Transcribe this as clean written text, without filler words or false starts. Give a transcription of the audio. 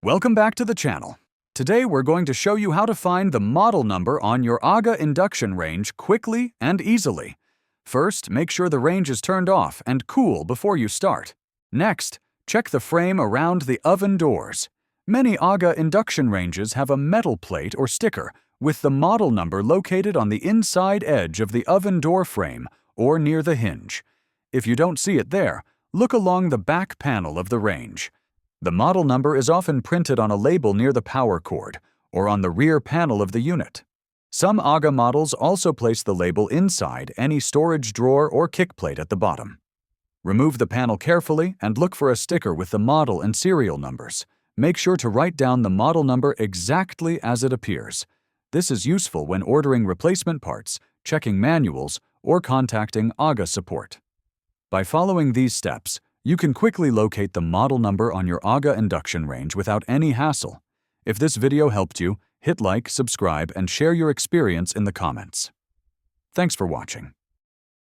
Welcome back to the channel. Today we're going to show you how to find the model number on your Aga induction range quickly and easily. First, make sure the range is turned off and cool before you start. Next, check the frame around the oven doors. Many Aga induction ranges have a metal plate or sticker with the model number located on the inside edge of the oven door frame or near the hinge. If you don't see it there, look along the back panel of the range. The model number is often printed on a label near the power cord or on the rear panel of the unit. Some Aga models also place the label inside any storage drawer or kickplate at the bottom. Remove the panel carefully and look for a sticker with the model and serial numbers. Make sure to write down the model number exactly as it appears. This is useful when ordering replacement parts, checking manuals, or contacting Aga support. By following these steps, you can quickly locate the model number on your Aga induction range without any hassle. If this video helped you, hit like, subscribe, and share your experience in the comments. Thanks for watching.